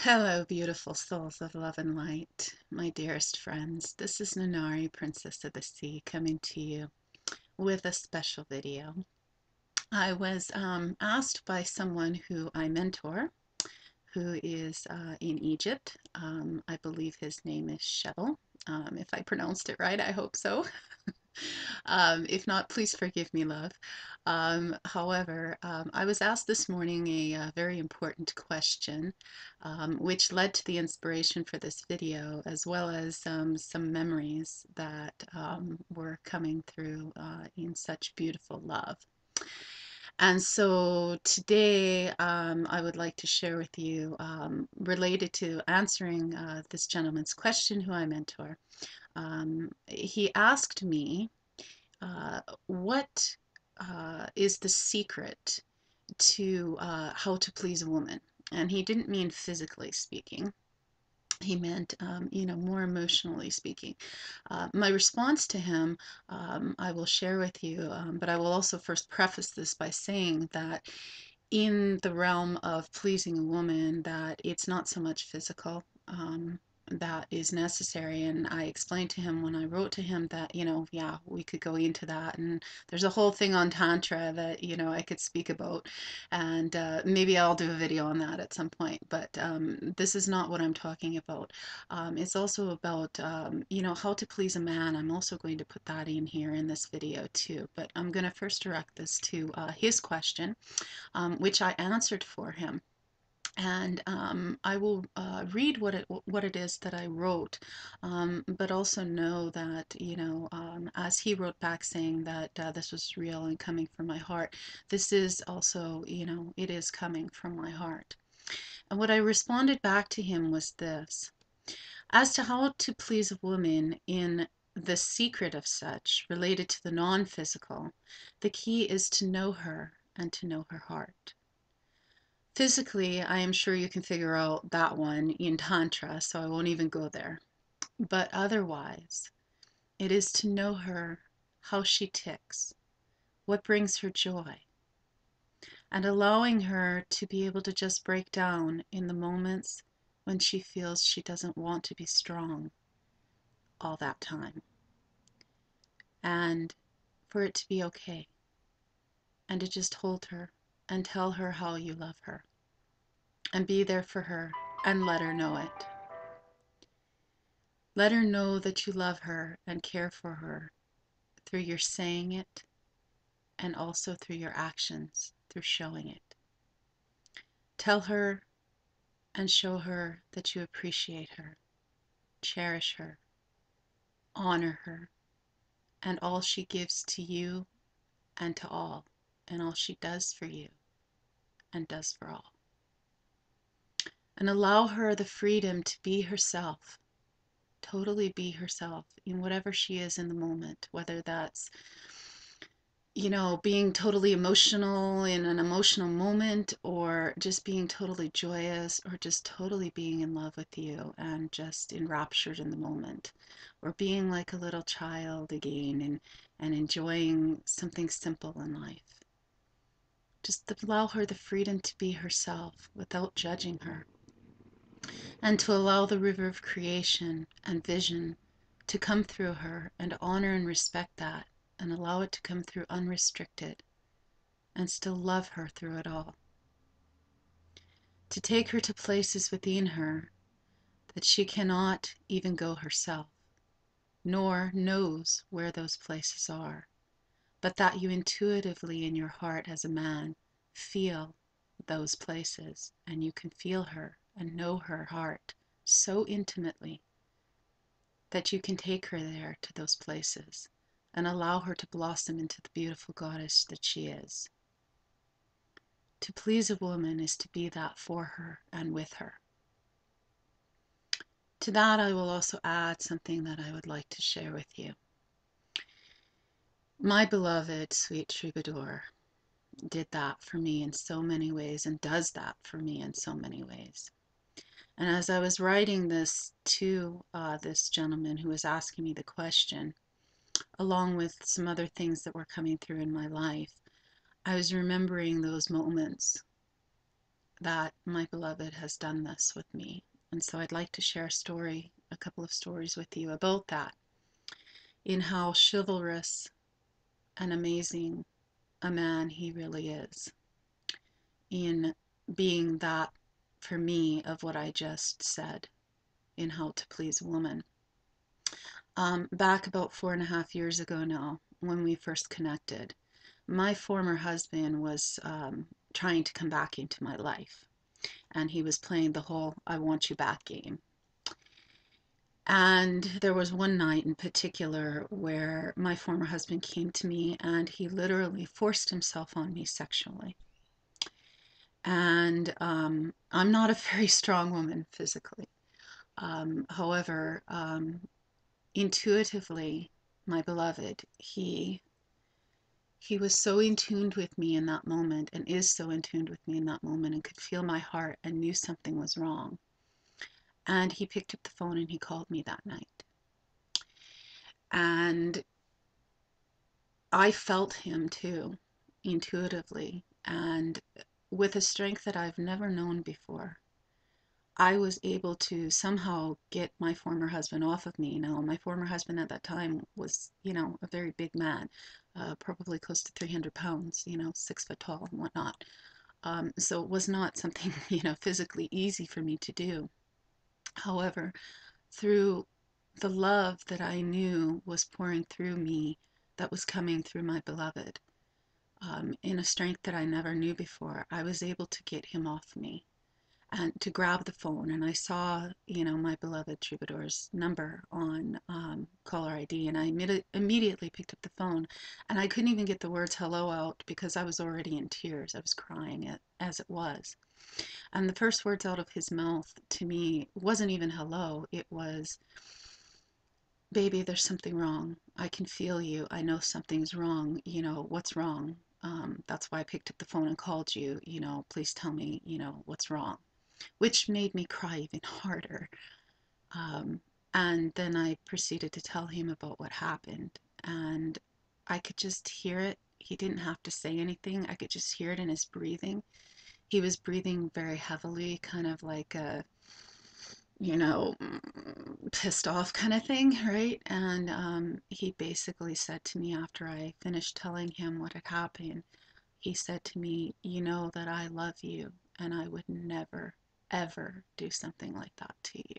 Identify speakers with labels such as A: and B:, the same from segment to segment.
A: Hello, beautiful souls of love and light, my dearest friends. This is Nenari, Princess of the Sea, coming to you with a special video. I was asked by someone who I mentor, who is in Egypt. I believe his name is Shevel. If I pronounced it right, I hope so. If not, please forgive me, love. However, I was asked this morning a very important question, which led to the inspiration for this video, as well as some memories that were coming through in such beautiful love. And so today I would like to share with you, related to answering this gentleman's question, who I mentor. He asked me, what is the secret to how to please a woman? And he didn't mean physically speaking. He meant, more emotionally speaking. My response to him, I will share with you, but I will also first preface this by saying that in the realm of pleasing a woman, that it's not so much physical that is necessary. And I explained to him when I wrote to him that, yeah, we could go into that. And there's a whole thing on Tantra that, I could speak about. And maybe I'll do a video on that at some point. But this is not what I'm talking about. It's also about, how to please a man. I'm also going to put that in here in this video too. But I'm going to first direct this to his question, which I answered for him. And I will read what it is that I wrote, but also know that, as he wrote back saying that this was real and coming from my heart, this is also, it is coming from my heart. And what I responded back to him was this: as to how to please a woman in the secret of such related to the non-physical, the key is to know her and to know her heart. Physically, I am sure you can figure out that one in Tantra, so I won't even go there. But otherwise, it is to know her, how she ticks, what brings her joy, and allowing her to be able to just break down in the moments when she feels she doesn't want to be strong all that time. And for it to be okay, and to just hold her and tell her how you love her, and be there for her and let her know it. Let her know that you love her and care for her through your saying it, and also through your actions, through showing it. Tell her and show her that you appreciate her, cherish her, honor her, and all she gives to you and to all, and all she does for you and does for all. And allow her the freedom to be herself, totally be herself in whatever she is in the moment, whether that's, being totally emotional in an emotional moment, or just being totally joyous, or just totally being in love with you and just enraptured in the moment, or being like a little child again, and enjoying something simple in life. Just allow her the freedom to be herself without judging her, and to allow the river of creation and vision to come through her, and honor and respect that, and allow it to come through unrestricted, and still love her through it all. To take her to places within her that she cannot even go herself, nor knows where those places are, but that you intuitively in your heart as a man feel those places, and you can feel her and know her heart so intimately that you can take her there to those places and allow her to blossom into the beautiful goddess that she is. To please a woman is to be that for her and with her. To that, I will also add something that I would like to share with you. My beloved, sweet troubadour, did that for me in so many ways, and does that for me in so many ways. And as I was writing this to this gentleman who was asking me the question, along with some other things that were coming through in my life, I was remembering those moments that my beloved has done this with me. And so I'd like to share a couple of stories with you about that, in how chivalrous and amazing a man he really is, in being that for me of what I just said, in how to please a woman. Back about 4.5 years ago now, when we first connected, my former husband was trying to come back into my life, and he was playing the whole I want you back game. And there was one night in particular where my former husband came to me and he literally forced himself on me sexually. And I'm not a very strong woman physically. However, intuitively, my beloved, he was so in tune with me in that moment, and is so in tune with me in that moment, and could feel my heart and knew something was wrong. And he picked up the phone and he called me that night. And I felt him too, intuitively, and with a strength that I've never known before. I was able to somehow get my former husband off of me. Now, my former husband at that time was, a very big man, probably close to 300 pounds, 6 foot tall and whatnot. So it was not something, physically easy for me to do. However, through the love that I knew was pouring through me, that was coming through my beloved, in a strength that I never knew before, I was able to get him off me and to grab the phone. And I saw, my beloved troubadour's number on caller ID, and I immediately picked up the phone, and I couldn't even get the words hello out because I was already in tears. I was crying as it was. And the first words out of his mouth to me wasn't even hello. It was, baby, there's something wrong. I can feel you. I know something's wrong. What's wrong? That's why I picked up the phone and called you. Please tell me, what's wrong, which made me cry even harder. Um, and then I proceeded to tell him about what happened. And I could just hear it. He didn't have to say anything. I could just hear it in his breathing. He was breathing very heavily, kind of like a, pissed off kind of thing, right? And he basically said to me after I finished telling him what had happened, he said to me, you know that I love you and I would never, ever do something like that to you.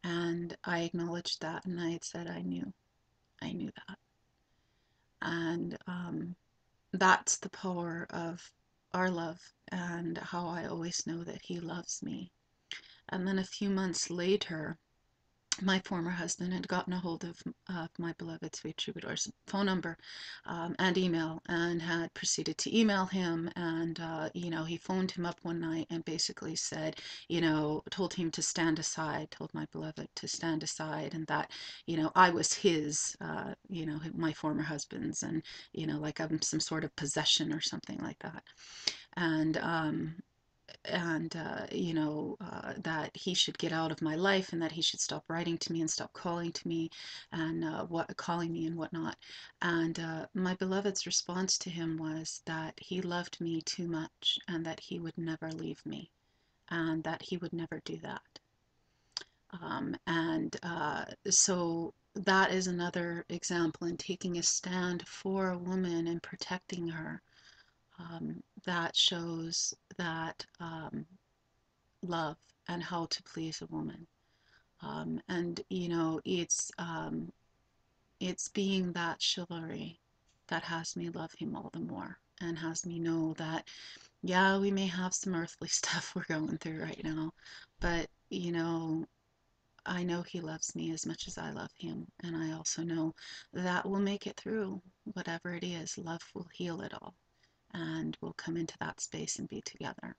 A: And I acknowledged that, and I had said I knew that. And that's the power of our love, and how I always know that he loves me. And then a few months later, my former husband had gotten a hold of my beloved sweet troubadour's phone number and email, and had proceeded to email him. And he phoned him up one night and basically said, told him to stand aside, told my beloved to stand aside, and that I was his, my former husband's, and like I'm some sort of possession or something like that. And that he should get out of my life, and that he should stop writing to me and stop calling to me, and calling me and whatnot. And my beloved's response to him was that he loved me too much, and that he would never leave me, and that he would never do that. So that is another example in taking a stand for a woman and protecting her. That shows that love and how to please a woman. And it's being that chivalry that has me love him all the more, and has me know that, yeah, we may have some earthly stuff we're going through right now, but I know he loves me as much as I love him, and I also know that we'll make it through whatever it is. Love will heal it all, and we'll come into that space and be together.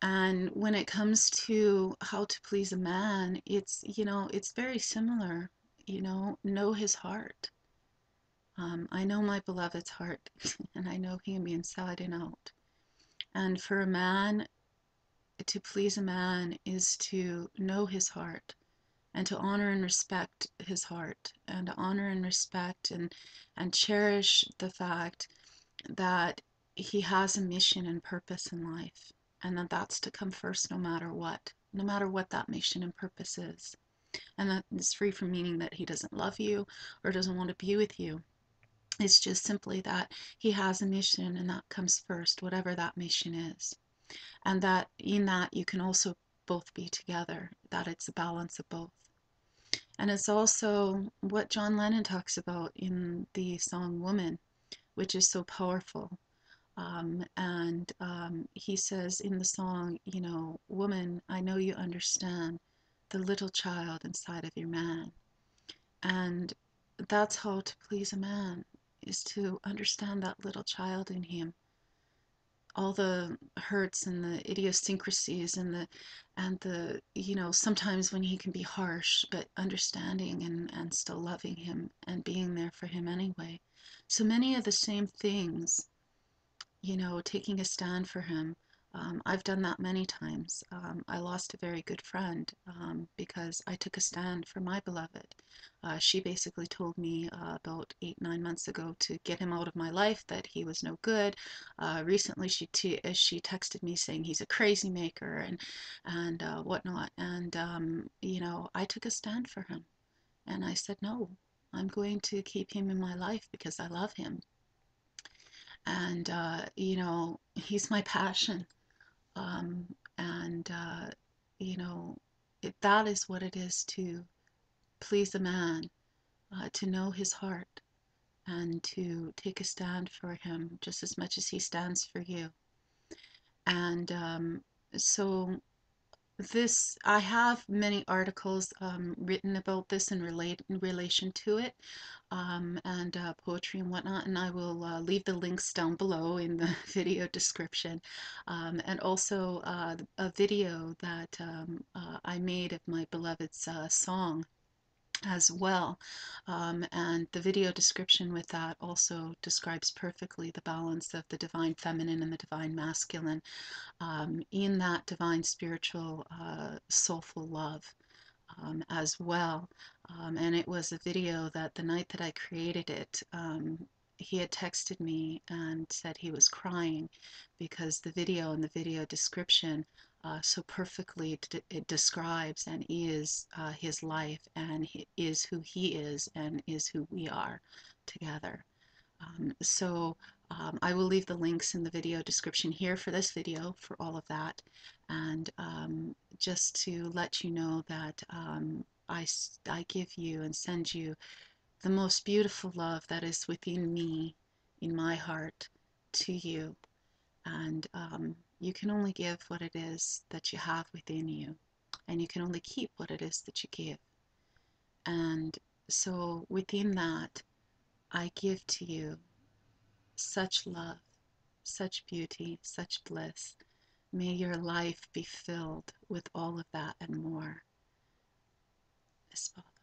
A: And when it comes to how to please a man, it's very similar. Know his heart. I know my beloved's heart, and I know him inside and out. And for a man, to please a man is to know his heart, and to honor and respect his heart, and to honor and respect and cherish the fact that he has a mission and purpose in life, and that's to come first no matter what that mission and purpose is. And that is free from meaning that he doesn't love you or doesn't want to be with you. It's just simply that he has a mission and that comes first, whatever that mission is. And that in that you can also both be together, that it's a balance of both. And it's also what John Lennon talks about in the song Woman, which is so powerful. He says in the song, you know, woman, I know you understand the little child inside of your man. And that's how to please a man, is to understand that little child in him, all the hurts and the idiosyncrasies and the you know, sometimes when he can be harsh, but understanding and still loving him and being there for him anyway. So many of the same things, you know, taking a stand for him. I've done that many times. I lost a very good friend because I took a stand for my beloved. She basically told me about 8, 9 months ago to get him out of my life, that he was no good. Recently, she texted me saying he's a crazy maker and whatnot. And you know, I took a stand for him, and I said no. I'm going to keep him in my life because I love him, and you know, he's my passion. And you know, that is what it is to please a man, to know his heart and to take a stand for him just as much as he stands for you. And so this, I have many articles written about this in relation to it, and poetry and whatnot, and I will leave the links down below in the video description, and also a video that I made of my beloved's song as well. And the video description with that also describes perfectly the balance of the divine feminine and the divine masculine, in that divine spiritual soulful love, as well. And it was a video that the night that I created it, he had texted me and said he was crying because the video and the video description so perfectly it describes and is his life, and he is who he is and is who we are together. I will leave the links in the video description here for this video for all of that. And just to let you know that I give you and send you the most beautiful love that is within me, in my heart, to you. And you can only give what it is that you have within you. And you can only keep what it is that you give. And so within that, I give to you such love, such beauty, such bliss. May your life be filled with all of that and more. Esposa.